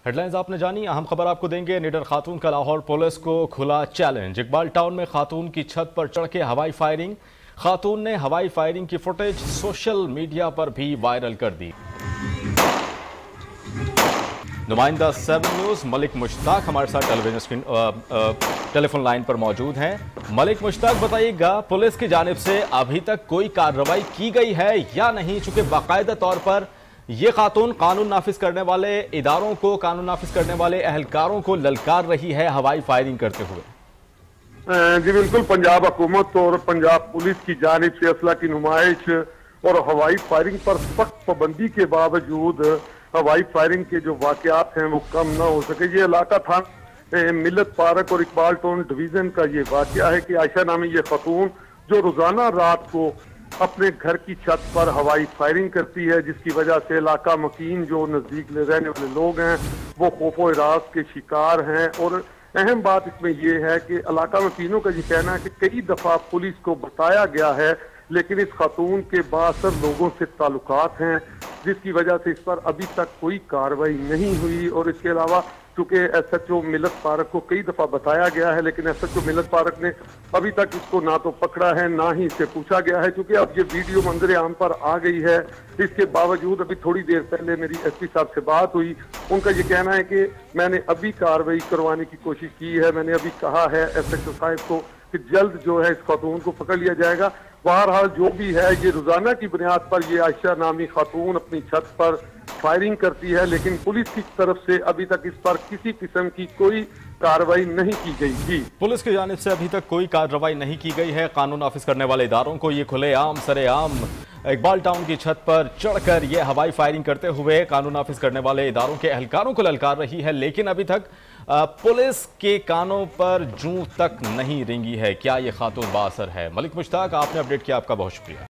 Headlines आपने जानी। अहम खबर आपको देंगे। निडर खातून का लाहौर पुलिस को खुला चैलेंज। इकबाल टाउन में खातून की छत पर चढ़ के हवाई फायरिंग। खातून ने हवाई फायरिंग की फुटेज सोशल मीडिया पर भी वायरल कर दी। नुमाइंदा 7 न्यूज़ मलिक मुश्ताक हमारे साथ टेलीविजन स्क्रीन टेलीफोन लाइन पर मौजूद हैं। मलिक मुश्ताक, बताइएगा पुलिस की जानिब से अभी तक कोई कार्रवाई की गई है या नहीं, चूंकि बाकायदा तौर पर ये खातून कानून नाफिज करने वाले इदारों को, कानून नाफिज करने वाले एहलकारों को ललकार रही है हवाई फायरिंग करते हुए। जी बिल्कुल, पंजाब हुकूमत और पंजाब पुलिस की जानिब से असला की नुमाइश और हवाई फायरिंग पर सख्त पाबंदी के बावजूद हवाई फायरिंग के जो वाकयात हैं वो कम ना हो सके। ये इलाका था मिलत पार्क और इकबाल टाउन डिवीजन का ये वाकया है कि आयशा नामी ये खातून जो रोजाना रात को अपने घर की छत पर हवाई फायरिंग करती है, जिसकी वजह से इलाका मकीन जो नजदीक रहने वाले लोग हैं वो खौफो हिरास के शिकार हैं। और अहम बात इसमें यह है कि इलाका मकीनों का ये कहना है कि कई दफा पुलिस को बताया गया है, लेकिन इस खातून के बासर लोगों से ताल्लुकात हैं, जिसकी वजह से इस पर अभी तक कोई कार्रवाई नहीं हुई। और इसके अलावा चूंकि SHO मिलत पार्क को कई दफा बताया गया है, लेकिन SHO मिलत पार्क ने अभी तक इसको ना तो पकड़ा है ना ही इससे पूछा गया है। चूंकि अब ये वीडियो मंजर आम पर आ गई है, इसके बावजूद अभी थोड़ी देर पहले मेरी SP साहब से बात हुई। उनका ये कहना है कि मैंने अभी कार्रवाई करवाने की कोशिश की है, मैंने अभी कहा है SHO साहब को कि जल्द जो है इस खातून को पकड़ लिया जाएगा। बहरहाल जो भी है, ये रोजाना की बुनियाद पर ये आयशा नामी खातून अपनी छत पर फायरिंग करती है, लेकिन पुलिस की तरफ से अभी तक इस पर किसी किस्म की कोई कार्रवाई नहीं की गई थी। पुलिस की जानिब से अभी तक कोई कार्रवाई नहीं की गई है। कानून नाफिज करने वाले इदारों को ये खुलेआम सरेआम इकबाल टाउन की छत पर चढ़कर ये हवाई फायरिंग करते हुए कानून नाफिज करने वाले इदारों के एहलकारों को ललकार रही है, लेकिन अभी तक पुलिस के कानों पर जूं तक नहीं रेंगी है। क्या ये खातून बासर है? मलिक मुश्ताक, आपने अपडेट किया, आपका बहुत शुक्रिया।